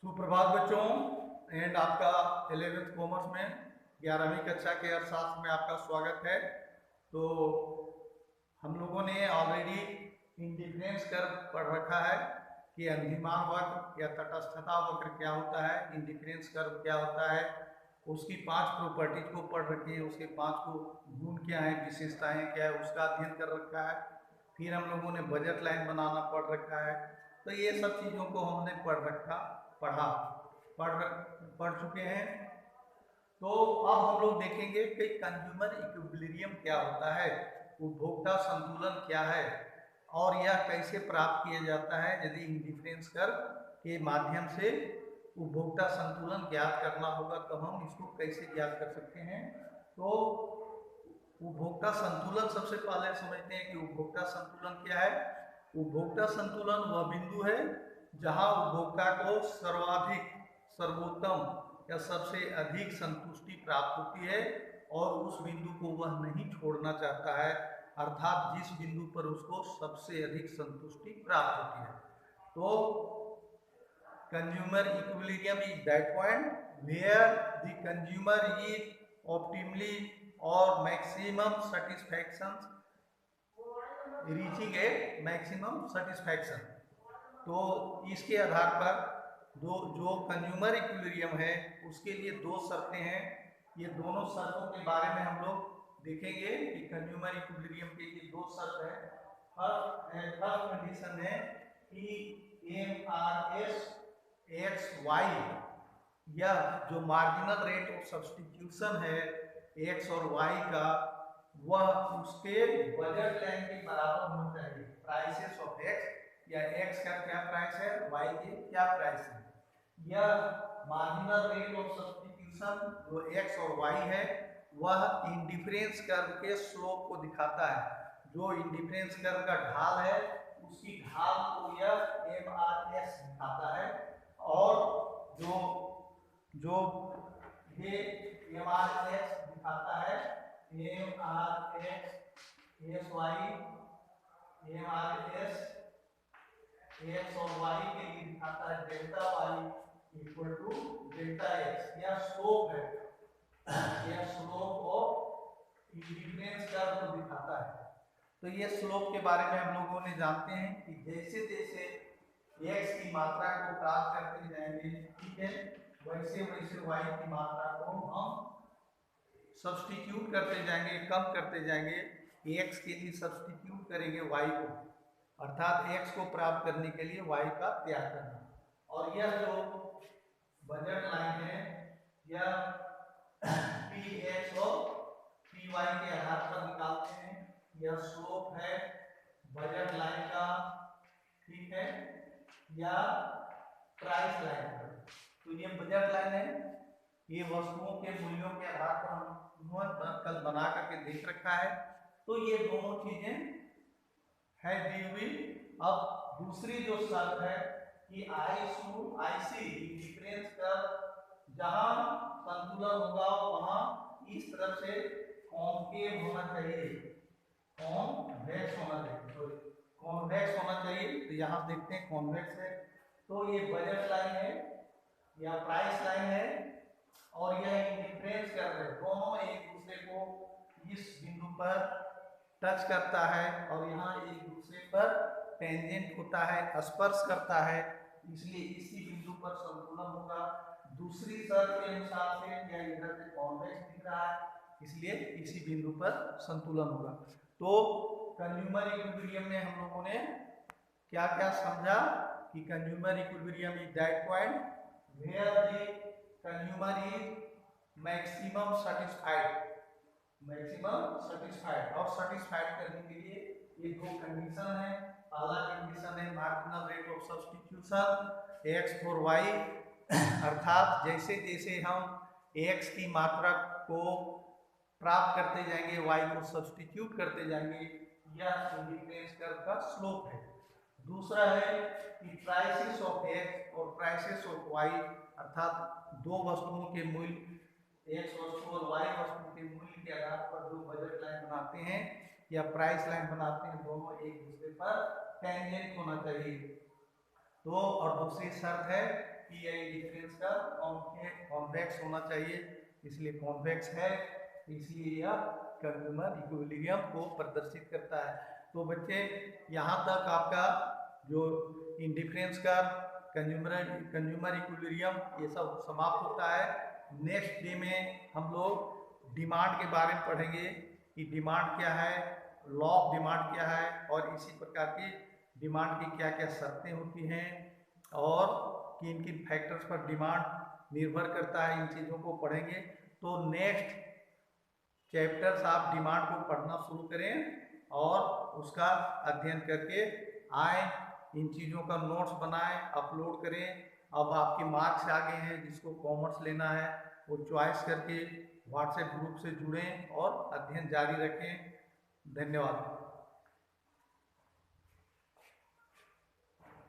सुप्रभात बच्चों एंड आपका 11th कॉमर्स में 11वीं कक्षा के अर्थशास्त्र में आपका स्वागत है। तो हम लोगों ने ऑलरेडी इंडिफरेंस कर्व पढ़ रखा है कि अंधिमान वक्र या तटस्थता वक्र क्या होता है, इंडिफरेंस कर्व क्या होता है, उसकी 5 प्रॉपर्टीज को पढ़ रखी है, उसके 5 को गुण क्या है, विशेषताएं क्या है, उसका अध्ययन कर रखा है। फिर हम लोगों ने बजट लाइन बनाना पढ़ रखा है। तो ये सब चीज़ों को हमने पढ़ चुके हैं। तो अब हम लोग देखेंगे कि कंज्यूमर इक्विलिब्रियम क्या होता है, उपभोक्ता संतुलन क्या है और यह कैसे प्राप्त किया जाता है। यदि इंडिफरेंस कर्व के माध्यम से उपभोक्ता संतुलन ज्ञात करना होगा तो हम इसको कैसे ज्ञात कर सकते हैं। तो उपभोक्ता संतुलन सबसे पहले समझते हैं कि उपभोक्ता संतुलन क्या है। उपभोक्ता संतुलन वह बिंदु है जहां उपभोक्ता को सर्वाधिक, सर्वोत्तम या सबसे अधिक संतुष्टि प्राप्त होती है और उस बिंदु को वह नहीं छोड़ना चाहता है, अर्थात जिस बिंदु पर उसको सबसे अधिक संतुष्टि प्राप्त होती है। तो consumer equilibrium is that point where the consumer is optimally और maximum satisfaction, reaching a maximum satisfaction. तो इसके आधार पर जो कंज्यूमर इक्विलिब्रियम है उसके लिए दो शर्तें हैं। ये दोनों शर्तों के बारे में हम लोग देखेंगे कि कंज्यूमर इक्विलिब्रियम के लिए दो शर्त है। फर्स्ट कंडीशन है कि MRS XY या जो मार्जिनल रेट ऑफ सब्स्टिट्यूशन है एक्स और वाई का, वह उसके बजट लाइन के बराबर होना चाहिए। प्राइसेस ऑफ एक्स या एक्स का क्या प्राइस है, वाई के क्या प्राइस है। यह मार्जिनल रेट ऑफ सब्स्टिट्यूशन जो एक्स और वाई है वह इंडिफरेंस कर्व के स्लोप को दिखाता है। जो इंडिफरेंस कर्व का ढाल है उसकी ढाल को यह MRS दिखाता है और जो ये MRS दिखाता है, MRS SY, MRS एक्स और वाई के लिए दिखाता है delta Y equal to delta X. यह स्लोप है, यह स्लोप ऑफ इंडिफरेंस कर्व को दिखाता है। तो ये स्लोप के बारे में हम लोगों ने जानते हैं कि जैसे जैसे एक्स की मात्रा को प्राप्त करते जाएंगे, ठीक है, वैसे वैसे वाई की मात्रा को हम सब्स्टिट्यूट करते जाएंगे, कम करते जाएंगे। एक्स के लिए सब्स्टिट्यूट करेंगे वाई को, अर्थात एक्स को प्राप्त करने के लिए वाई का त्याग करना। और यह जो बजट लाइन है यह पी एक्स और पी वाई के आधार पर निकालते हैं। यह स्लोप है बजट लाइन का, ठीक है, या प्राइस लाइन का। तो ये बजट लाइन है, ये वस्तुओं के मूल्यों के आधार पर हम कल बना करके देख रखा है। तो ये दोनों चीजें है दी हुई। अब दूसरी जो शर्त है कि IC इंडिफरेंस कर्व जहां संतुलन होगा वहां इस तरफ से कॉन्केव होना चाहिए, कॉन्वेक्स होना चाहिए, कॉन्वेक्स होना चाहिए। तो यहाँ देखते हैं कॉन्वेक्स है। तो ये बजट लाइन है या प्राइस लाइन है और यह इंडिफरेंस कर्व है, दोनों एक दूसरे को इस बिंदु पर टच करता है और यहाँ एक दूसरे पर टेंजेंट होता है, स्पर्श करता है, इसलिए इसी बिंदु पर संतुलन होगा। दूसरी शर्त के अनुसार से यह इधर से कॉन्वेक्स दिख रहा है, इसलिए इसी बिंदु पर संतुलन होगा। तो कंज्यूमर इक्विलिब्रियम में हम लोगों ने क्या क्या समझा कि consumer equilibrium is that point where the consumer is maximum satisfied, maximum satisfied. और सेटिस्फाइड करने के लिए ये दो कंडीशन है। पहला कंडीशन है marginal rate of substitution X for Y, अर्थात जैसे जैसे हम एक्स की मात्रा को प्राप्त करते जाएंगे वाई को सब्स्टिट्यूट करते जाएंगे, यह इंडिफरेंस कर्व का स्लोप है। दूसरा है कि प्राइसेस ऑफ एक्स और प्राइसेस ऑफ वाई, अर्थात दो वस्तुओं के मूल्य, एक्स वस्तु और वाई वस्तु के मूल्य के आधार पर जो बजट लाइन बनाते हैं या प्राइस लाइन बनाते हैं, दोनों एक दूसरे पर टेंजेंट होना चाहिए। तो और दूसरी शर्त है पीआई डिफरेंस का कॉन्वेक्स होना चाहिए, इसलिए कॉन्वेक्स है, इसलिए यह कंज्यूमर इक्विलिब्रियम को प्रदर्शित करता है। तो बच्चे यहाँ तक आपका जो इंडिफरेंस का कंज्यूमर इक्विलिब्रियम ये सब समाप्त होता है। नेक्स्ट डे में हम लोग डिमांड के बारे में पढ़ेंगे कि डिमांड क्या है, लॉ ऑफ डिमांड क्या है, और इसी प्रकार की डिमांड की क्या क्या शर्तें होती हैं और किन किन फैक्टर्स पर डिमांड निर्भर करता है, इन चीज़ों को पढ़ेंगे। तो नेक्स्ट चैप्टर्स आप डिमांड को पढ़ना शुरू करें और उसका अध्ययन करके आए, इन चीज़ों का नोट्स बनाएं, अपलोड करें। अब आपके मार्क्स आ गए हैं, जिसको कॉमर्स लेना है वो चॉइस करके व्हाट्सएप ग्रुप से जुड़ें और अध्ययन जारी रखें। धन्यवाद।